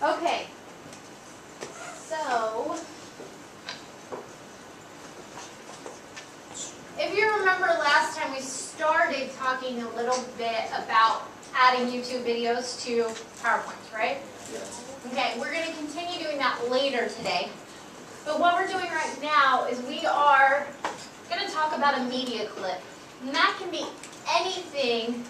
Okay, so if you remember last time we started talking a little bit about adding YouTube videos to PowerPoint, right? Yes. Okay, we're going to continue doing that later today. But what we're doing right now is we are going to talk about a media clip. And that can be anything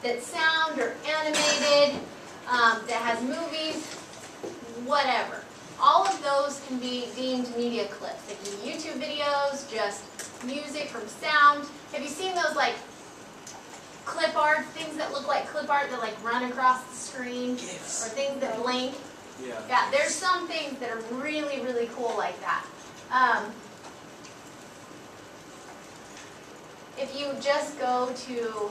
that's sound or animated, that has movies, whatever. All of those can be deemed media clips. They can be YouTube videos, just music from sound. Have you seen those like clip art, things that look like clip art that like run across the screen? Yes. Or things that blink? Yeah. Yeah, there's some things that are really, really cool like that. If you just go to,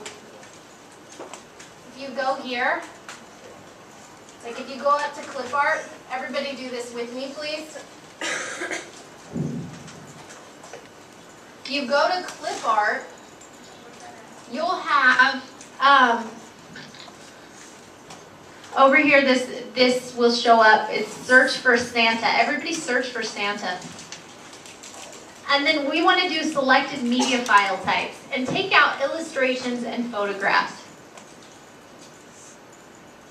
if you go here, like if you go up to clip art, everybody do this with me, please. If you go to clip art, you'll have, over here, this will show up. It's search for Santa. Everybody search for Santa. And then we want to do selected media file types and take out illustrations and photographs.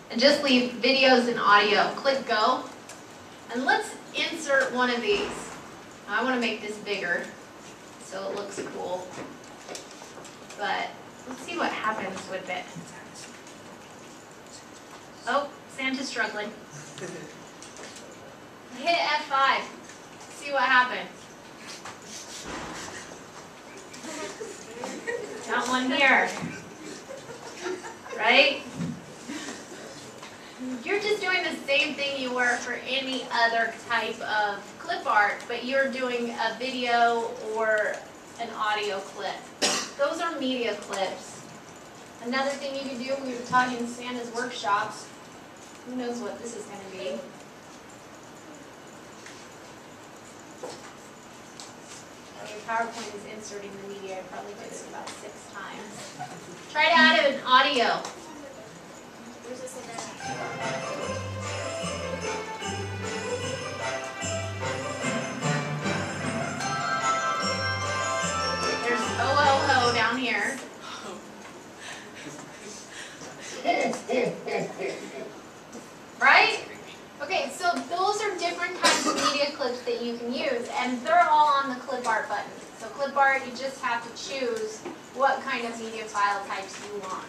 And just leave videos and audio. Click go. And let's insert one of these. I want to make this bigger so it looks cool. But let's see what happens with it. Oh, Santa's struggling. Hit F5. See what happens. Got one here. Right? You're just doing the same thing you were for any other type of clip art, but you're doing a video or an audio clip. Those are media clips. Another thing you can do, we were talking in Santa's workshops. Who knows what this is going to be? Okay, PowerPoint is inserting the media. I probably did it about 6 times. Try to add an audio. Where's this in there? There's ho down here. Right? Okay, so those are different kinds of media clips that you can use, and they're all on the clip art button. So clip art, you just have to choose what kind of media file types you want.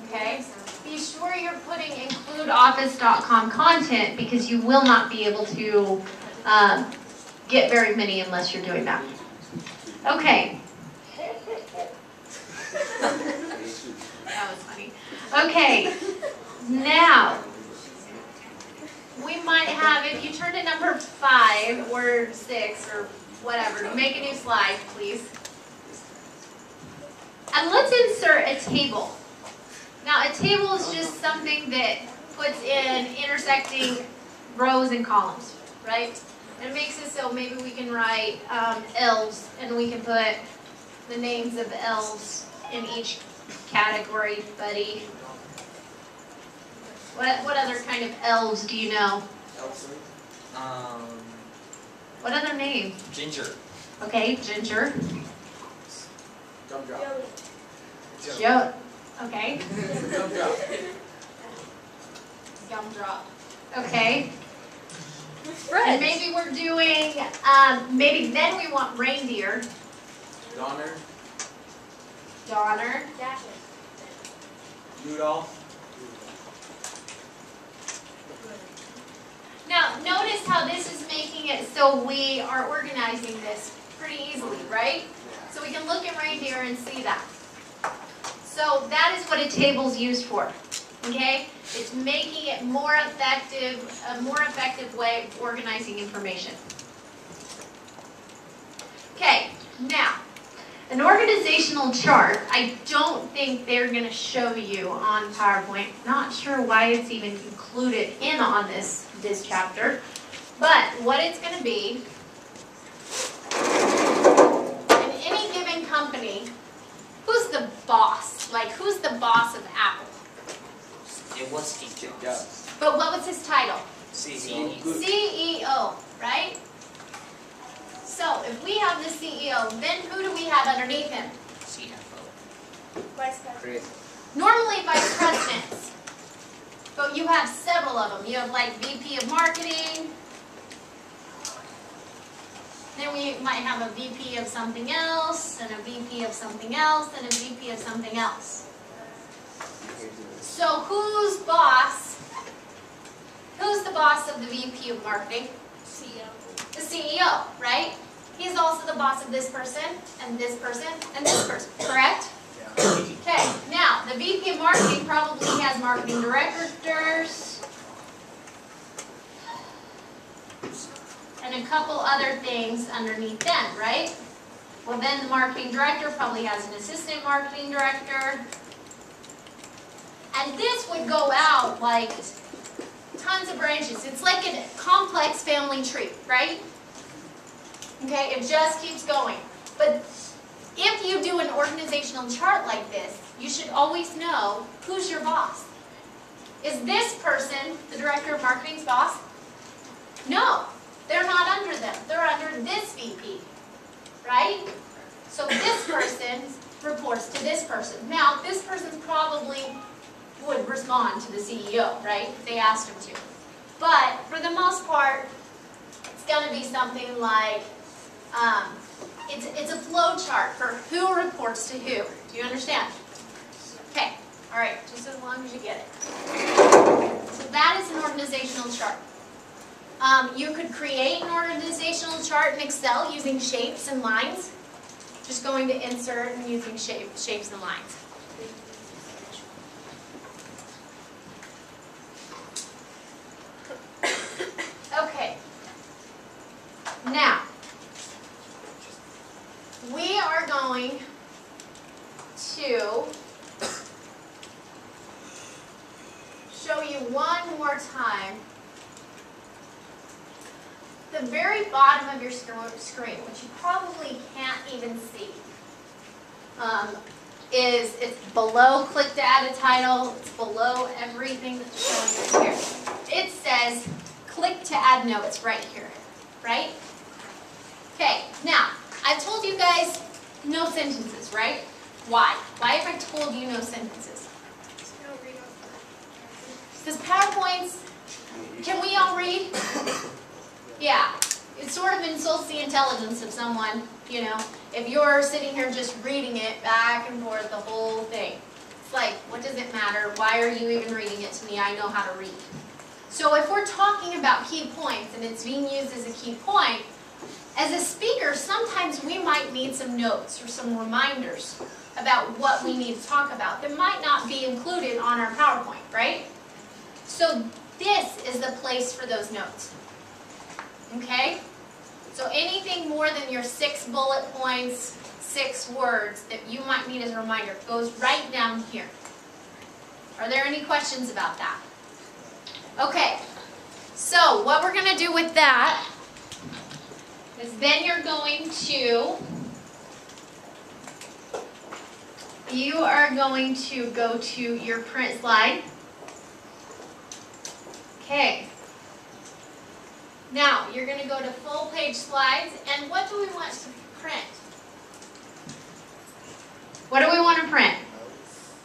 Okay? Be sure you're putting includeoffice.com content because you will not be able to get very many unless you're doing that. Okay. That was funny. Okay, now, we might have, if you turn to number 5 or 6 or whatever, make a new slide, please. And let's insert a table. Now, a table is just something that puts in intersecting rows and columns, right? And it makes it so maybe we can write elves, and we can put the names of the elves in each category, buddy. What other kind of elves do you know? Elsa. What other name? Ginger. Okay, Ginger. Gumdrop. Joe. Okay. Gumdrop. Gumdrop. Okay. Fred. And maybe we're doing, maybe then we want reindeer. Donner. Donner. Dasher. Rudolph. Now, notice how this is making it so we are organizing this pretty easily, right? So we can look at reindeer and see that. So that is what a table's used for, okay? It's making it more effective, a more effective way of organizing information. Okay, now, an organizational chart, I don't think they're going to show you on PowerPoint. Not sure why it's even included in on this chapter. But what it's going to be, in any given company, who's the boss? Like, who's the boss of Apple? It was Steve Jobs. Yeah. But what was his title? CEO. CEO, right? So if we have the CEO, then who do we have underneath him? CFO. Vice President. Chris. Normally vice presidents, but you have several of them. You have like VP of marketing, then we might have a VP of something else, and a VP of something else, and a VP of something else. So who's the boss of the VP of marketing? CEO. The CEO, right? He's also the boss of this person, and this person, and this person, correct? Okay, now, the VP of marketing probably has marketing directors and a couple other things underneath them, right? Well, then the marketing director probably has an assistant marketing director. And this would go out like tons of branches. It's like a complex family tree, right? Okay, it just keeps going. But if you do an organizational chart like this, you should always know who's your boss. Is this person the director of marketing's boss? No, they're not under them. They're under this VP, right? So this person reports to this person. Now, this person probably would respond to the CEO, right, if they asked him to. But for the most part, it's going to be something like, it's a flow chart for who reports to who. Do you understand? Okay, all right, just as long as you get it. So that is an organizational chart. You could create an organizational chart in Excel using shapes and lines. Just going to insert and using shapes and lines. Okay. Now, we are going to show you one more time the very bottom of your screen, which you probably can't even see, it's below click to add a title. It's below everything that's showing right here. It says click to add notes right here, right? Okay, now, I've told you guys no sentences, right? Why? Why have I told you no sentences? Because PowerPoints, can we all read? Yeah, it sort of insults the intelligence of someone, you know, if you're sitting here just reading it back and forth, the whole thing. It's like, what does it matter? Why are you even reading it to me? I know how to read. So if we're talking about key points and it's being used as a key point, as a speaker, sometimes we might need some notes or some reminders about what we need to talk about that might not be included on our PowerPoint, right? So this is the place for those notes. Okay? So anything more than your 6 bullet points, 6 words that you might need as a reminder goes right down here. Are there any questions about that? Okay. So what we're going to do with that is then you are going to go to your print slide. Okay. Now, you're going to go to full page slides, and what do we want to print? What do we want to print?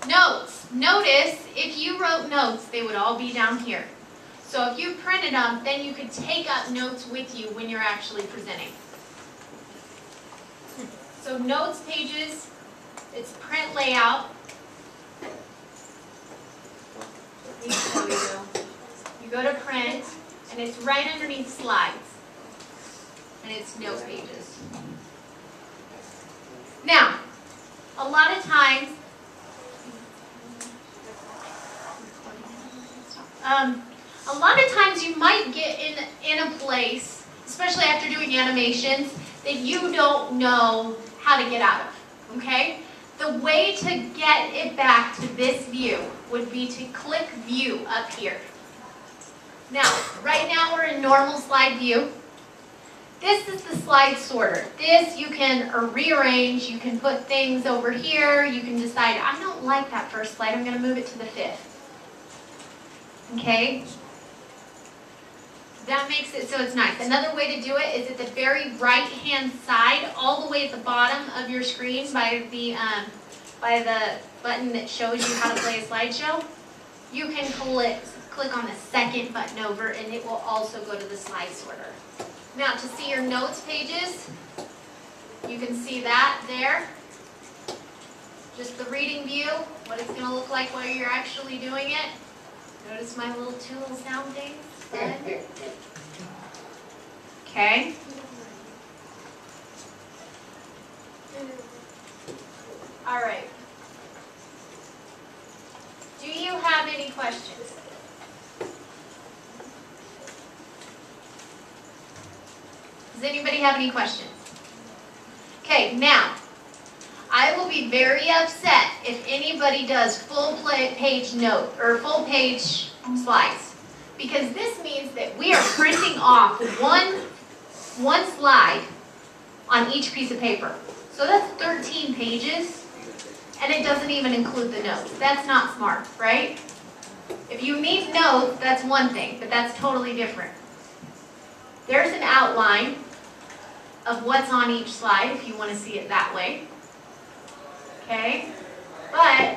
Notes. Notice, if you wrote notes, they would all be down here. So if you printed them, then you could take up notes with you when you're actually presenting. So notes pages, it's print layout. Let me show you. You go to print. And it's right underneath slides. And it's note pages. Now, a lot of times, you might get in a place, especially after doing animations, that you don't know how to get out of. Okay? The way to get it back to this view would be to click View up here. Now, right now we're in normal slide view. This is the slide sorter. This you can rearrange, you can put things over here, you can decide, I don't like that first slide, I'm going to move it to the 5th. Okay? That makes it so it's nice. Another way to do it is at the very right-hand side, all the way at the bottom of your screen by the button that shows you how to play a slideshow. You can click on the second button over, and it will also go to the slide sorter. Now, to see your notes pages, you can see that there. Just the reading view, what it's going to look like while you're actually doing it. Notice my little tool sound thing? Okay. All right. Do you have any questions? Does anybody have any questions? Okay, now, I will be very upset if anybody does full page note or full page slides, because this means that we are printing off one slide on each piece of paper. So that's 13 pages, and it doesn't even include the notes. That's not smart, right? If you need notes, that's one thing, but that's totally different. There's an outline of what's on each slide if you want to see it that way. Okay? But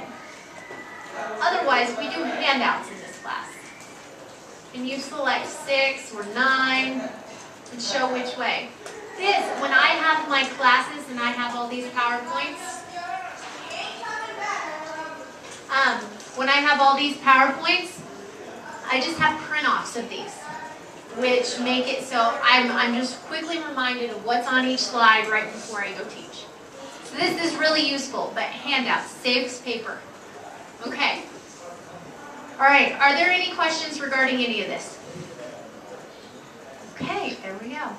otherwise, we do handouts in this class. And you select 6 or 9 and show which way. This, when I have my classes and I have all these PowerPoints, I just have print-offs of these, which make it so I'm just quickly reminded of what's on each slide right before I go teach. So this is really useful, but handouts saves paper. Okay. All right, are there any questions regarding any of this? Okay, there we go.